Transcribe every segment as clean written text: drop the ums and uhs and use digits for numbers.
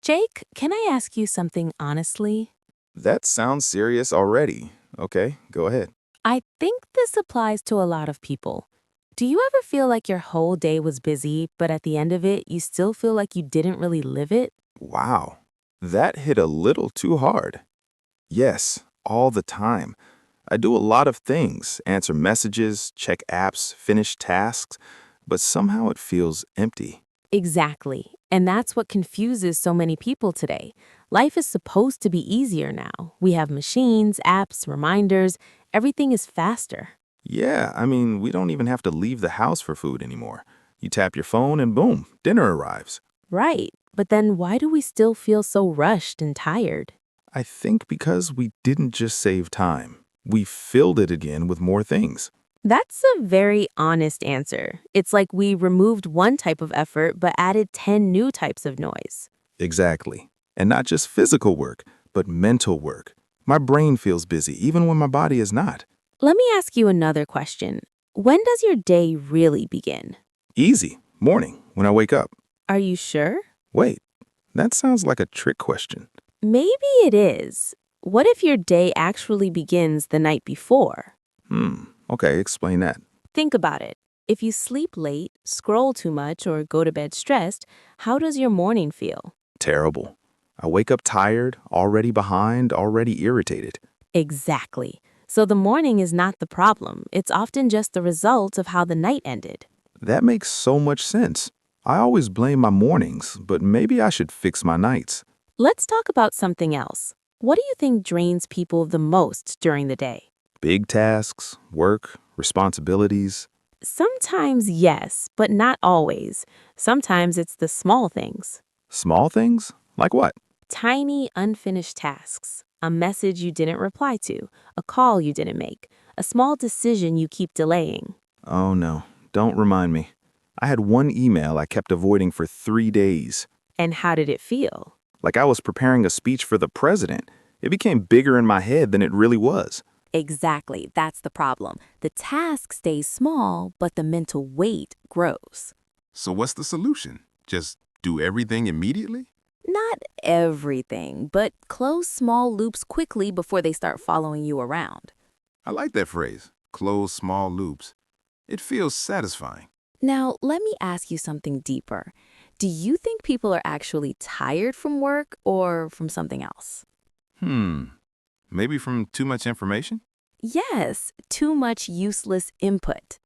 Jake, can I ask you something honestly? That sounds serious already. Okay, go ahead. I think this applies to a lot of people. Do you ever feel like your whole day was busy, but at the end of it, you still feel like you didn't really live it? Wow, that hit a little too hard. Yes, all the time. I do a lot of things, answer messages, check apps, finish tasks, but somehow it feels empty. Exactly. And that's what confuses so many people today. Life is supposed to be easier now. We have machines, apps, reminders, everything is faster. Yeah, we don't even have to leave the house for food anymore. You tap your phone and boom, dinner arrives. Right. But then why do we still feel so rushed and tired? I think because we didn't just save time, we filled it again with more things. That's a very honest answer. It's like we removed one type of effort but added 10 new types of noise. Exactly. And not just physical work, but mental work. My brain feels busy even when my body is not. Let me ask you another question. When does your day really begin? Easy. Morning, when I wake up. Are you sure? Wait, that sounds like a trick question. Maybe it is. What if your day actually begins the night before? Okay, explain that. Think about it. If you sleep late, scroll too much, or go to bed stressed, how does your morning feel? Terrible. I wake up tired, already behind, already irritated. Exactly. So the morning is not the problem. It's often just the result of how the night ended. That makes so much sense. I always blame my mornings, but maybe I should fix my nights. Let's talk about something else. What do you think drains people the most during the day? Big tasks, work, responsibilities. Sometimes yes, but not always. Sometimes it's the small things. Small things? Like what? Tiny, unfinished tasks. A message you didn't reply to, a call you didn't make, a small decision you keep delaying. Oh no, don't remind me. I had one email I kept avoiding for 3 days. And how did it feel? Like I was preparing a speech for the president. It became bigger in my head than it really was. Exactly, that's the problem. The task stays small, but the mental weight grows. So what's the solution? Just do everything immediately? Not everything, but close small loops quickly before they start following you around. I like that phrase, close small loops. It feels satisfying. Now, let me ask you something deeper. Do you think people are actually tired from work or from something else? Maybe from too much information? Yes, too much useless input.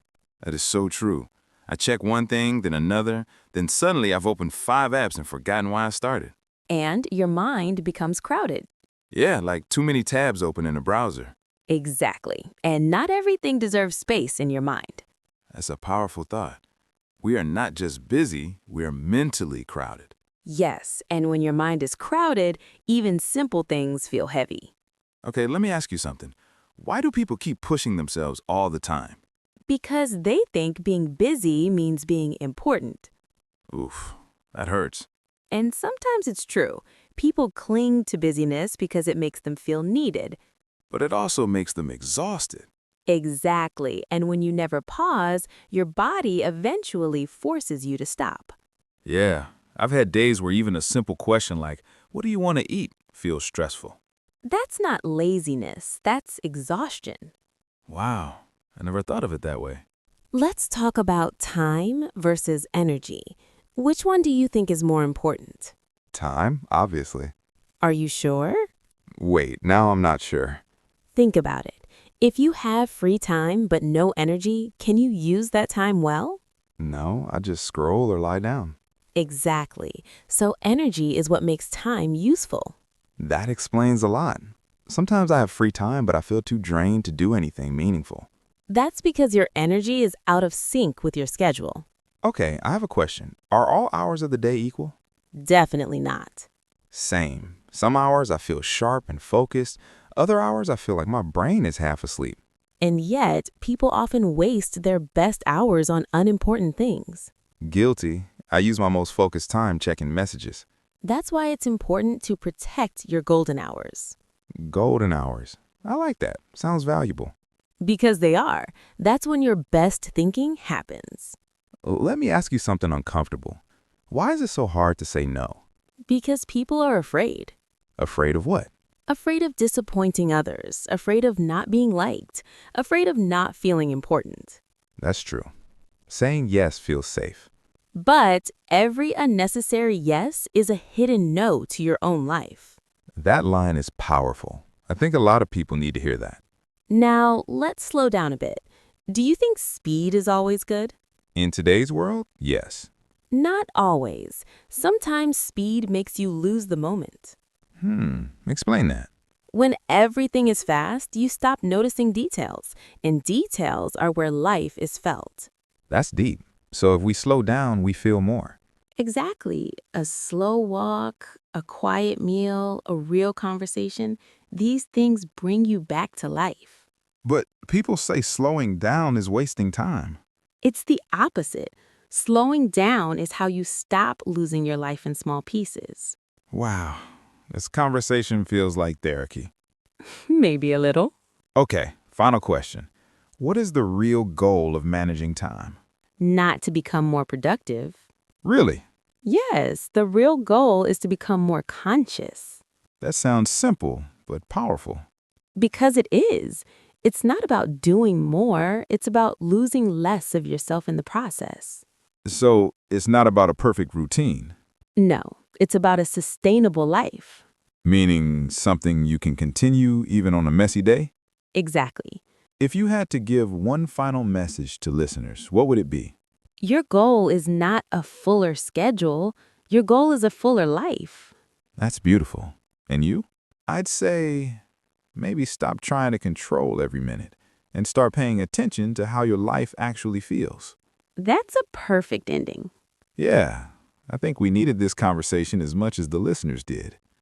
That is so true. I check one thing, then another, then suddenly I've opened 5 apps and forgotten why I started. And your mind becomes crowded. Yeah, like too many tabs open in a browser. Exactly. And not everything deserves space in your mind. That's a powerful thought. We are not just busy, we are mentally crowded. Yes, and when your mind is crowded, even simple things feel heavy. Okay, let me ask you something. Why do people keep pushing themselves all the time? Because they think being busy means being important. Oof, that hurts. And sometimes it's true. People cling to busyness because it makes them feel needed. But it also makes them exhausted. Exactly. And when you never pause, your body eventually forces you to stop. Yeah, I've had days where even a simple question like, what do you want to eat, feels stressful. That's not laziness, that's exhaustion. Wow, I never thought of it that way. Let's talk about time versus energy. Which one do you think is more important? Time, obviously. Are you sure? Wait, now I'm not sure. Think about it. If you have free time but no energy, can you use that time well? No, I just scroll or lie down. Exactly. So energy is what makes time useful. That explains a lot. Sometimes I have free time, but I feel too drained to do anything meaningful. That's because your energy is out of sync with your schedule. Okay, I have a question. Are all hours of the day equal? Definitely not. Same. Some hours I feel sharp and focused. Other hours I feel like my brain is half asleep. And yet, people often waste their best hours on unimportant things. Guilty. I use my most focused time checking messages. That's why it's important to protect your golden hours. Golden hours. I like that. Sounds valuable. Because they are. That's when your best thinking happens. Let me ask you something uncomfortable. Why is it so hard to say no? Because people are afraid. Afraid of what? Afraid of disappointing others, afraid of not being liked, afraid of not feeling important. That's true. Saying yes feels safe. But every unnecessary yes is a hidden no to your own life. That line is powerful. I think a lot of people need to hear that. Now, let's slow down a bit. Do you think speed is always good? In today's world, yes. Not always. Sometimes speed makes you lose the moment. Explain that. When everything is fast, you stop noticing details, and details are where life is felt. That's deep. So if we slow down, we feel more. Exactly. A slow walk, a quiet meal, a real conversation, these things bring you back to life. But people say slowing down is wasting time. It's the opposite. Slowing down is how you stop losing your life in small pieces. Wow, this conversation feels like therapy. Maybe a little. Okay, final question. What is the real goal of managing time? Not to become more productive. Really? Yes, the real goal is to become more conscious. That sounds simple, but powerful. Because it is. It's not about doing more, it's about losing less of yourself in the process. So it's not about a perfect routine, No, it's about a sustainable life. meaning something you can continue even on a messy day? Exactly. If you had to give one final message to listeners, what would it be? Your goal is not a fuller schedule. Your goal is a fuller life. That's beautiful. And you? I'd say maybe stop trying to control every minute and start paying attention to how your life actually feels. That's a perfect ending. Yeah, I think we needed this conversation as much as the listeners did.